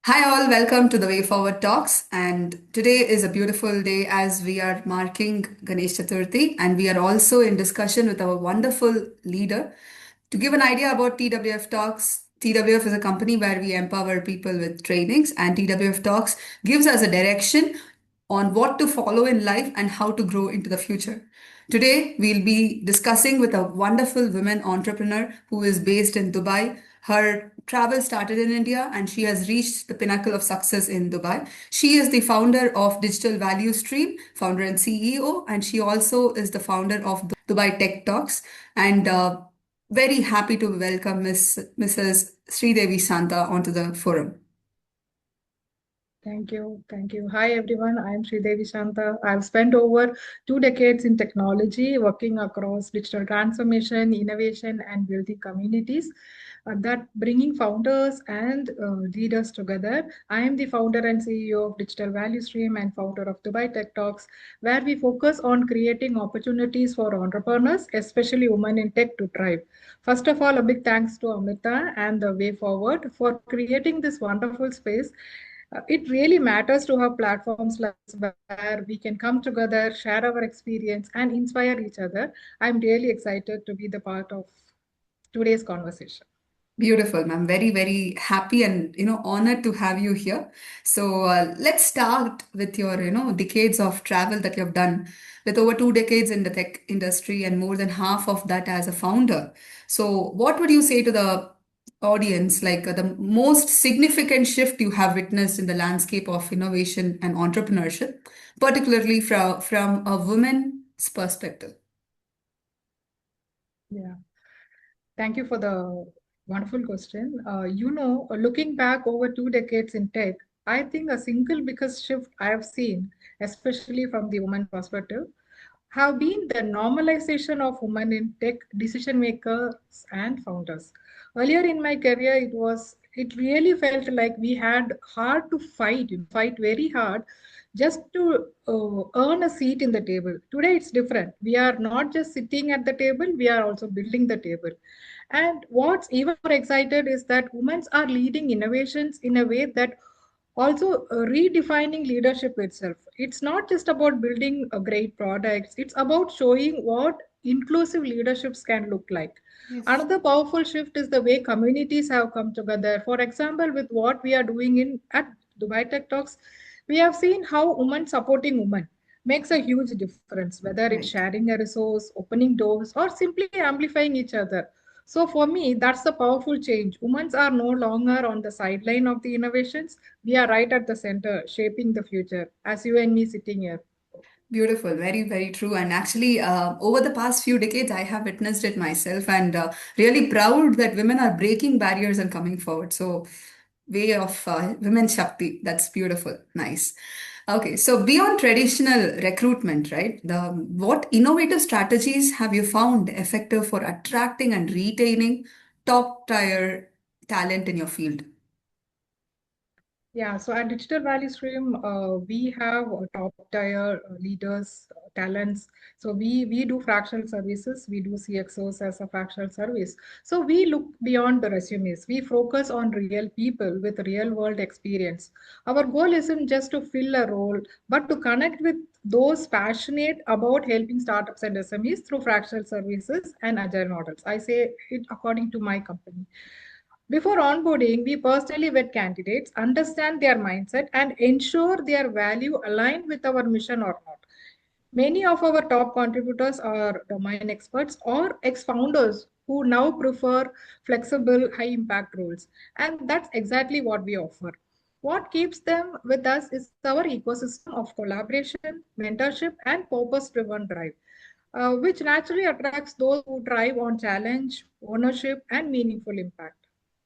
Hi, all. Welcome to the Way Forward Talks. And today is a beautiful day as we are marking Ganesh Chaturthi, and we are also in discussion with our wonderful leader. To give an idea about TWF Talks, TWF is a company where we empower people with trainings, and TWF Talks gives us a direction on what to follow in life and how to grow into the future. Today, we'll be discussing with a wonderful woman entrepreneur who is based in Dubai. Her travel started in India and she has reached the pinnacle of success in Dubai. She is the founder of Digital Value Stream, founder and CEO, and she also is the founder of Dubai Tech Talks. And very happy to welcome Mrs. Sridevi Santha onto the forum. Thank you. Thank you. Hi, everyone. I'm Sridevi Santha. I've spent over 2 decades in technology, working across digital transformation, innovation, and building communities that bringing founders and leaders together. I am the founder and CEO of Digital Value Stream and founder of Dubai Tech Talks, where we focus on creating opportunities for entrepreneurs, especially women in tech, to thrive. First of all, a big thanks to Amita and the Way Forward for creating this wonderful space. It really matters to have platforms like this where we can come together, share our experience, and inspire each other. I'm really excited to be the part of today's conversation. Beautiful, ma'am. Very, very happy and honored to have you here. So let's start with your decades of travel that you have done, with over 2 decades in the tech industry and more than half of that as a founder. So what would you say to the audience, like the most significant shift you have witnessed in the landscape of innovation and entrepreneurship, particularly from a woman's perspective? Yeah. Thank you for the wonderful question. Looking back over 2 decades in tech, I think a single biggest shift I have seen, especially from the woman perspective, have been the normalization of women in tech decision makers and founders. Earlier in my career, it really felt like we had hard to fight, fight very hard just to earn a seat in the table. Today it's different. We are not just sitting at the table, we are also building the table. And what's even more excited is that women are leading innovations in a way that also redefining leadership itself. It's not just about building a great products, it's about showing what inclusive leaderships can look like. Yes. Another powerful shift is the way communities have come together. For example, with what we are doing in at Dubai Tech Talks, we have seen how women supporting women makes a huge difference, whether it's Right. sharing a resource, opening doors, or simply amplifying each other. So for me, that's the powerful change. Women are no longer on the sideline of the innovations. We are right at the center, shaping the future, as you and me sitting here. Beautiful, very, very true. And actually, over the past few decades, I have witnessed it myself and really proud that women are breaking barriers and coming forward. So, way of women Shakti, that's beautiful. Nice. Okay, so beyond traditional recruitment, right? What innovative strategies have you found effective for attracting and retaining top tier talent in your field? Yeah, so at Digital Value Stream, we have top tier leaders, talents. So we do fractional services. We do CXOs as a fractional service. So we look beyond the resumes. We focus on real people with real world experience. Our goal isn't just to fill a role, but to connect with those passionate about helping startups and SMEs through fractional services and agile models. I say it according to my company. Before onboarding, we personally vet candidates, understand their mindset, and ensure their value aligned with our mission or not. Many of our top contributors are domain experts or ex founders who now prefer flexible, high impact roles. And that's exactly what we offer. What keeps them with us is our ecosystem of collaboration, mentorship, and purpose driven drive, which naturally attracts those who thrive on challenge, ownership, and meaningful impact.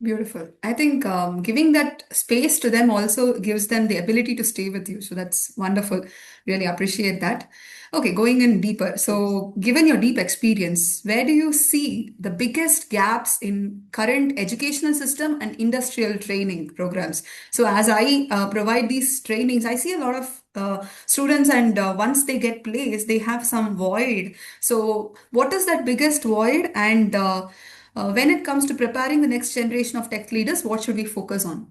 Beautiful. I think giving that space to them also gives them the ability to stay with you. So that's wonderful. Really appreciate that. Okay, going in deeper. So, given your deep experience, where do you see the biggest gaps in current educational system and industrial training programs? So, as I provide these trainings, I see a lot of students, and once they get placed, they have some void. So, what is that biggest void? And when it comes to preparing the next generation of tech leaders, what should we focus on?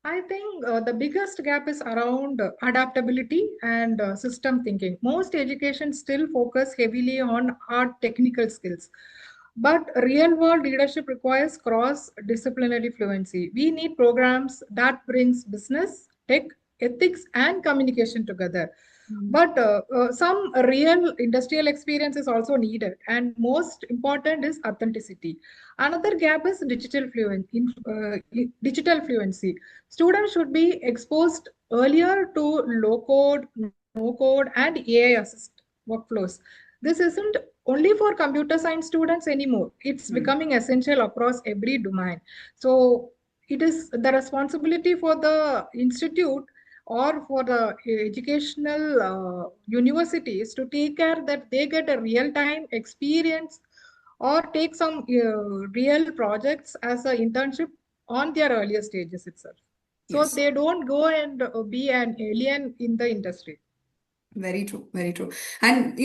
I think the biggest gap is around adaptability and system thinking. Most education still focus heavily on hard technical skills, but real world leadership requires cross disciplinary fluency. We need programs that brings business, tech, ethics, and communication together. Mm. But some real industrial experience is also needed, and most important is authenticity. Another gap is digital fluency. Students should be exposed earlier to low code, no code, and AI assist workflows. This isn't only for computer science students anymore. It's Mm. becoming essential across every domain. So it is the responsibility for the institute or for the educational universities to take care that they get a real time experience or take some real projects as an internship on their earlier stages itself, so Yes. they don't go and be an alien in the industry. Very true, very true. And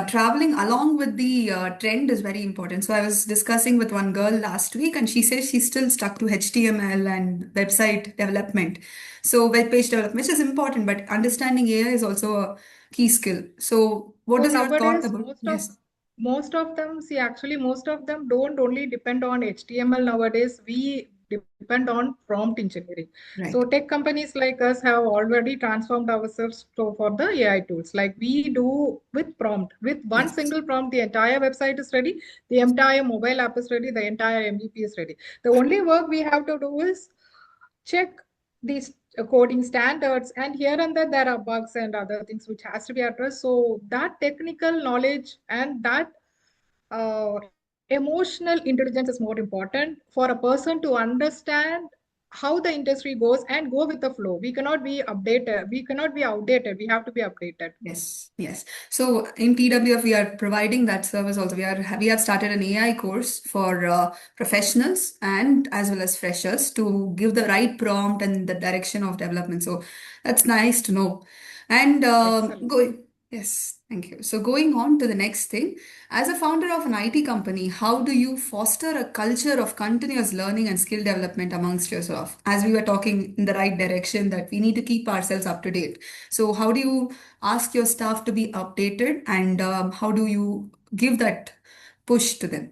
traveling along with the trend is very important. So I was discussing with one girl last week, and she says she's still stuck to HTML and website development. So web page development is important, but understanding AI is also a key skill. So what So is your thought nowadays, about? Yes, most of them see actually most of them don't only depend on HTML nowadays. We depend on prompt engineering. So right. tech companies like us have already transformed ourselves for the AI tools. Like we do with prompt. With one Yes, single prompt, the entire website is ready, the entire mobile app is ready, the entire MVP is ready. The only work we have to do is check these coding standards, and here and there are bugs and other things which has to be addressed. So that technical knowledge and that emotional intelligence is more important for a person to understand how the industry goes and go with the flow. We cannot be outdated, we have to be updated. yes, yes. So in TWF, we are providing that service also. We have started an AI course for professionals and as well as freshers to give the right prompt and the direction of development. So that's nice to know. And Excellent. going, yes, thank you. So going on to the next thing, as a founder of an IT company, how do you foster a culture of continuous learning and skill development amongst yourself? As we were talking in the right direction, that we need to keep ourselves up to date. So how do you ask your staff to be updated, and how do you give that push to them?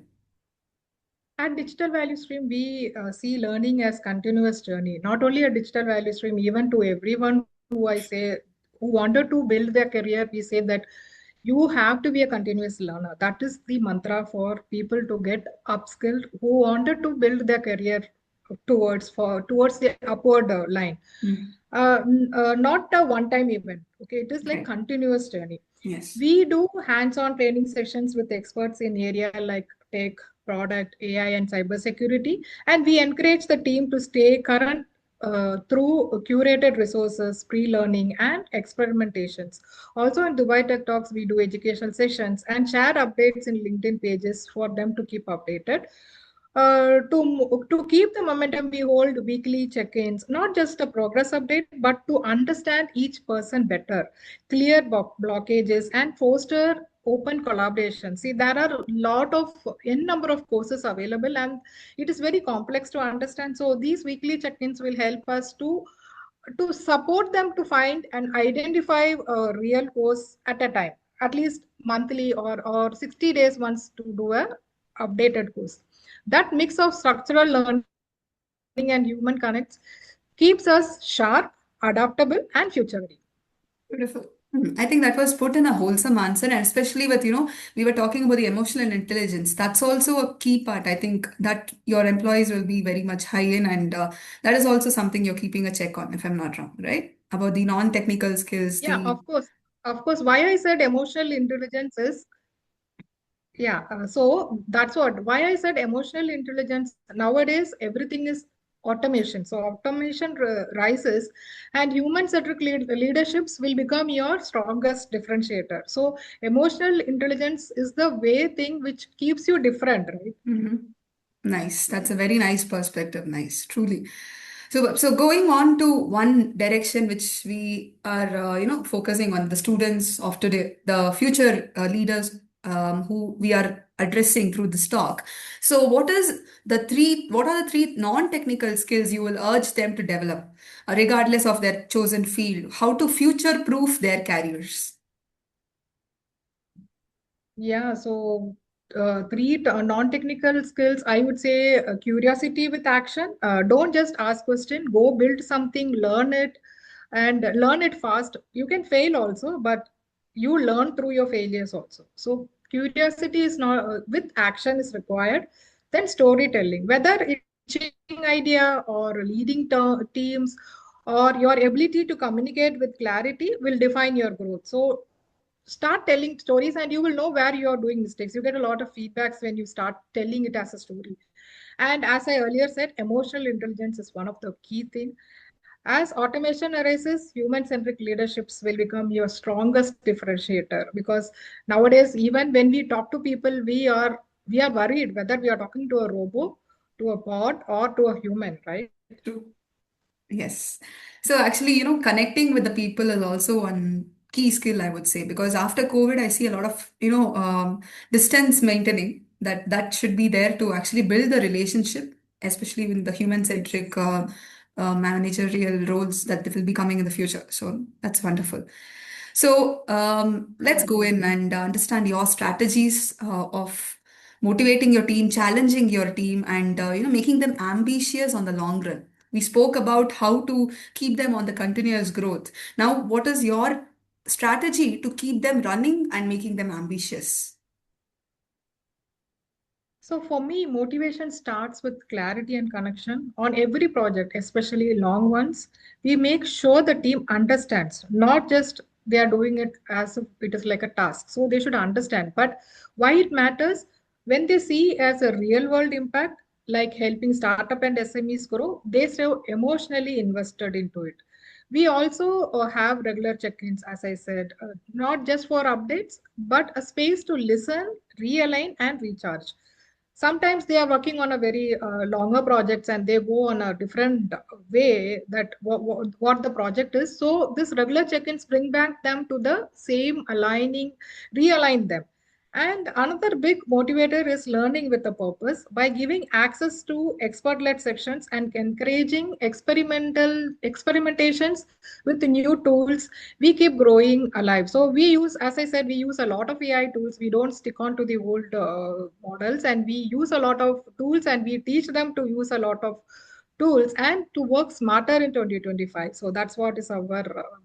At Digital Value Stream, we see learning as continuous journey. Not only a digital value stream, even to everyone who I say who wanted to build their career, we say that you have to be a continuous learner. That is the mantra for people to get upskilled who wanted to build their career towards the upward line. Mm. Not a one-time event. Okay, it is like Right. continuous journey. Yes. We do hands-on training sessions with experts in area like tech, product, AI, and cybersecurity, and we encourage the team to stay current through curated resources, pre-learning, and experimentations. Also, in Dubai Tech Talks, we do educational sessions and share updates in LinkedIn pages for them to keep updated. To keep the momentum, we hold weekly check-ins, not just a progress update, but to understand each person better, clear blockages, and foster open collaboration. See, there are a lot of n number of courses available, and it is very complex to understand. So these weekly check-ins will help us to support them to find and identify a real course at a time, at least monthly or 60 days once to do a updated course. That mix of structural learning and human connects keeps us sharp, adaptable, and future ready. Beautiful. I think that was put in a wholesome answer, and especially with, we were talking about the emotional intelligence. That's also a key part. I think that your employees will be very much high in, and that is also something you're keeping a check on, if I'm not wrong, right? About the non-technical skills, Yeah, the of course. Of course, why I said emotional intelligence is, yeah, so that's why I said emotional intelligence. Nowadays, everything is automation. So automation rises, and human-centric leaderships will become your strongest differentiator. So emotional intelligence is the way thing which keeps you different, right? Mhm. Nice. That's a very nice perspective. Nice, truly. So going on to one direction which we are, focusing on the students of today, the future leaders who we are addressing through this talk. So what are the three non-technical skills you will urge them to develop, regardless of their chosen field, how to future-proof their careers? Yeah, so three non-technical skills, I would say curiosity with action. Don't just ask question, go build something, learn it, and learn it fast. You can fail also, but you learn through your failures also. So curiosity is not with action is required. Then storytelling, whether it's pitching idea or leading teams or your ability to communicate with clarity will define your growth. So start telling stories and you will know where you are doing mistakes. You get a lot of feedbacks when you start telling it as a story. And as I earlier said, emotional intelligence is one of the key thing. As automation arises, human-centric leaderships will become your strongest differentiator, because nowadays, even when we talk to people, we are worried whether we are talking to a robot, to a bot, or to a human, right? True. Yes. So actually, connecting with the people is also one key skill, I would say, because after COVID, I see a lot of, distance maintaining that should be there to actually build the relationship, especially with the human-centric Yes. managerial roles that will be coming in the future. So that's wonderful. So let's go Exactly. in and understand your strategies of motivating your team, challenging your team, and making them ambitious on the long run. We spoke about how to keep them on the continuous growth. Now, what is your strategy to keep them running and making them ambitious? So for me, motivation starts with clarity and connection. On every project, especially long ones, we make sure the team understands, not just they are doing it as if it is like a task. So they should understand. But why it matters, when they see as a real world impact, like helping startup and SMEs grow, they stay emotionally invested into it. We also have regular check-ins, as I said, not just for updates, but a space to listen, realign, and recharge. Sometimes they are working on a very longer projects and they go on a different way that what the project is. So this regular check-ins bring back them to the same aligning, realign them. And another big motivator is learning with a purpose. By giving access to expert-led sections and encouraging experimentations with new tools, we keep growing alive. So we use, as I said, we use a lot of AI tools. We don't stick on to the old models, and we use a lot of tools and we teach them to use a lot of tools and to work smarter in 2025. So that's what is our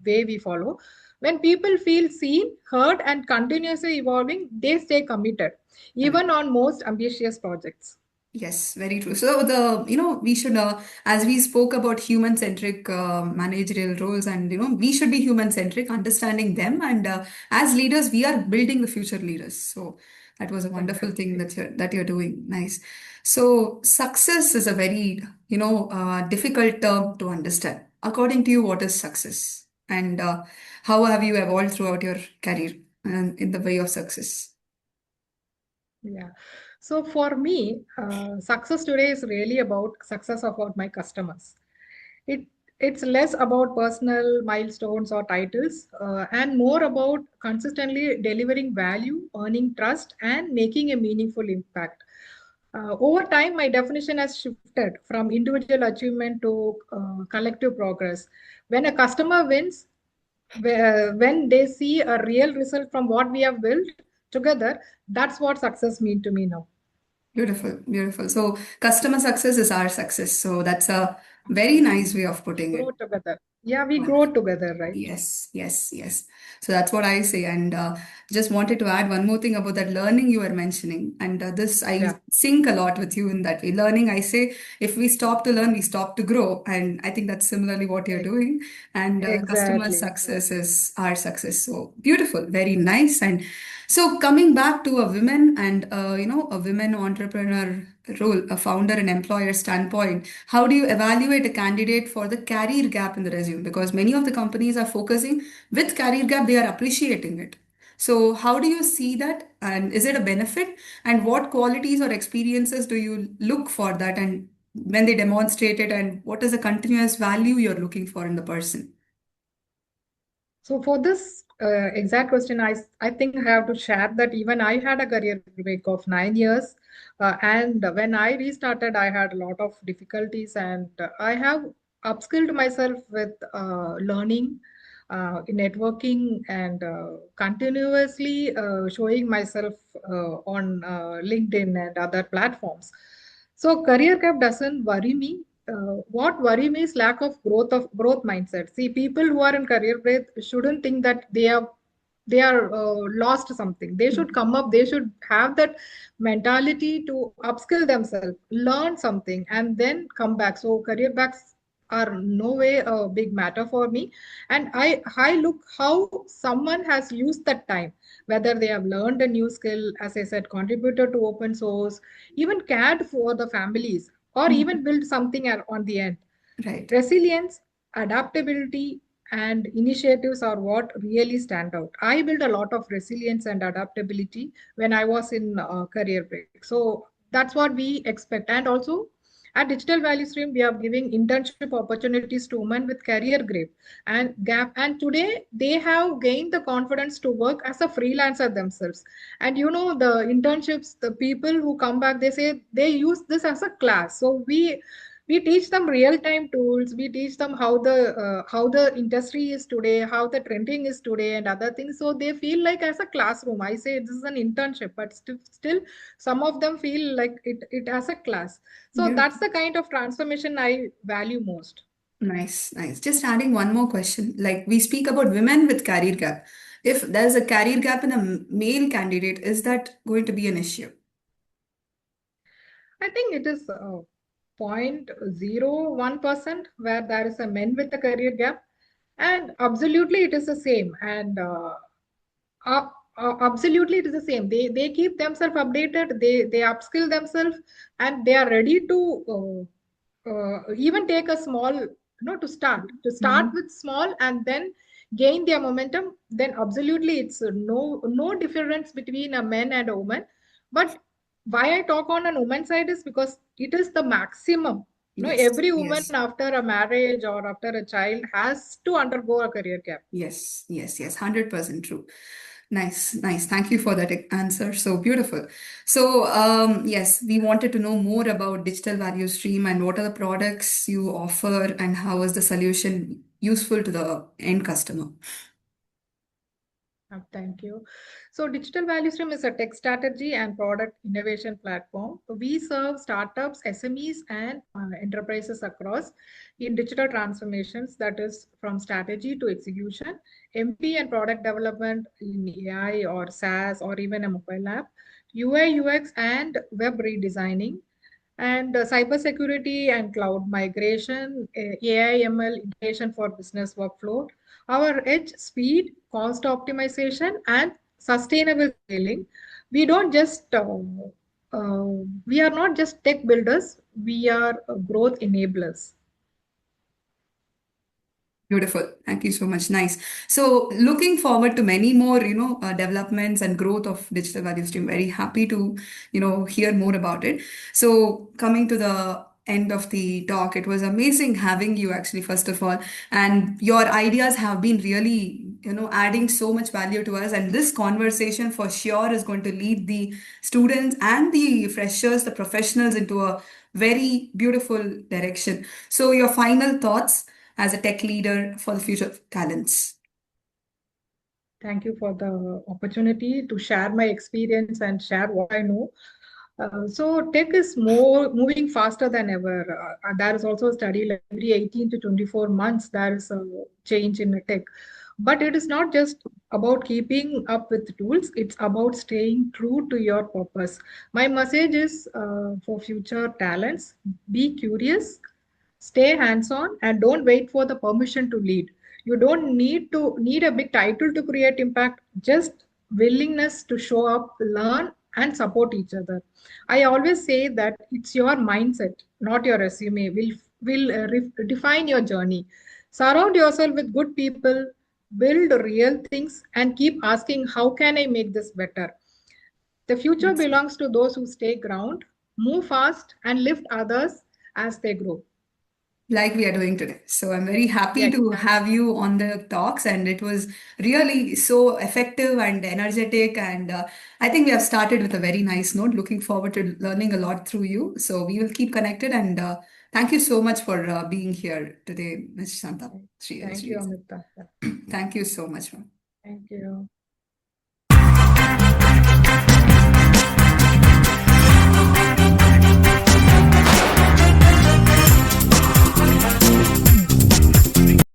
way we follow. When people feel seen, heard, and continuously evolving, they stay committed, even on most ambitious projects. Yes, very true. So we should, as we spoke about human-centric managerial roles, and we should be human-centric, understanding them, and as leaders, we are building the future leaders. So that was a wonderful thing Exactly. that you're doing. Nice. So success is a very difficult term to understand. According to you, what is success, and how have you evolved throughout your career and in the way of success? Yeah. So for me, success today is really about success about my customers. It it's less about personal milestones or titles, and more about consistently delivering value, earning trust, and making a meaningful impact. Over time, my definition has shifted from individual achievement to collective progress. When a customer wins, when they see a real result from what we have built together, that's what success mean to me now. Beautiful, beautiful. So customer success is our success. So that's a very nice way of We putting grow it. together. Yeah, we grow Wonderful. together, right? Yes, yes, yes. So that's what I say. And just wanted to add one more thing about that learning you were mentioning. And this, I Yeah, sync a lot with you in that way. Learning, I say, if we stop to learn, we stop to grow. And I think that's similarly what you're e- doing. And customer exactly, success exactly. is our success. So beautiful, very nice. And so coming back to a women and, a women entrepreneur role, a founder and employer standpoint, how do you evaluate a candidate for the career gap in the resume? Because many of the companies are focusing with career gap, they are appreciating it. So, how do you see that? And is it a benefit? And what qualities or experiences do you look for that? And when they demonstrate it, and what is the continuous value you're looking for in the person? So for this exact question, I think I have to share that even I had a career break of 9 years. And when I restarted, I had a lot of difficulties, and I have upskilled myself with learning, networking, and continuously showing myself on LinkedIn and other platforms. So career gap doesn't worry me. What worry me is lack of growth mindset. See, people who are in career break shouldn't think that they are lost something. They should come up. They should have that mentality to upskill themselves, learn something, and then come back. So career backs are no way a big matter for me, and I look how someone has used that time, whether they have learned a new skill, as I said, contributed to open source, even cared for the families, or even Mhm. build something on the end. Right. Resilience, adaptability, and initiatives are what really stand out. I built a lot of resilience and adaptability when I was in career break. So that's what we expect. And also, at Digital Value Stream, we are giving internship opportunities to women with career gap. And today, they have gained the confidence to work as a freelancer themselves. And you know, the internships, the people who come back, they say they use this as a class. So we teach them real time tools. We teach them how the industry is today, how the trending is today, and other things. So they feel like as a classroom. I say this is an internship, but still some of them feel like it as a class. So that's Beautiful. the kind of transformation I value most. Nice, nice. Just adding one more question. Like we speak about women with career gap. If there's a career gap in a male candidate, is that going to be an issue? I think it is 0.01% where there is a men with a career gap, and absolutely it is the same. And absolutely, it is the same. They keep themselves updated. They upskill themselves, and they are ready to even take a small, to start Mhm. with small and then gain their momentum. Then absolutely, it's no difference between a man and a woman. But why I talk on an woman side is because it is the maximum. Yes, Every woman yes. after a marriage or after a child has to undergo a career gap. Yes, yes, yes, 100% true. Nice, nice. Thank you for that answer. So beautiful. So, yes, we wanted to know more about digital value stream and what are the products you offer and how is the solution useful to the end customer. Thank you. So, Digital Value Stream is a tech strategy and product innovation platform. We serve startups, SMEs, and enterprises across in digital transformations, that is, from strategy to execution, MVP and product development in AI or SaaS or even a mobile app, UI, UX, and web redesigning, and cybersecurity and cloud migration, AI ML integration for business workflow. Our edge, speed, cost optimization, and sustainable scaling. We don't just uh, we are not just tech builders. We are growth enablers. Beautiful. Thank you so much. Nice. So, looking forward to many more, developments and growth of digital value stream. Very happy to, hear more about it. So, coming to the end of the talk, it was amazing having you actually, first of all. And your ideas have been really, adding so much value to us. And this conversation for sure is going to lead the students and the freshers, the professionals into a very beautiful direction. So, your final thoughts as a tech leader for the future of talents. Thank you for the opportunity to share my experience and share what I know. So tech is more moving faster than ever. There is also a study like every 18 to 24 months there is a change in the tech. But it is not just about keeping up with tools, it's about staying true to your purpose. My message is for future talents, be curious, stay hands-on, and don't wait for the permission to lead. You don't need a big title to create impact, just willingness to show up, learn, and support each other. I always say that it's your mindset, not your resume, will define your journey. Surround yourself with good people, build real things, and keep asking, how can I make this better? The future Yes. belongs to those who stay ground, move fast, and lift others as they grow. like we are doing today. So I'm very Yeah, happy to have exactly. you on the talks, and it was really so effective and energetic. And I think we have started with a very nice note. Looking forward to learning a lot through you. So we will keep connected. And thank you so much for being here today, Ms. Shanta. Thank you, Sri. Amita. Yeah, Thank you so much, ma'am. thank you.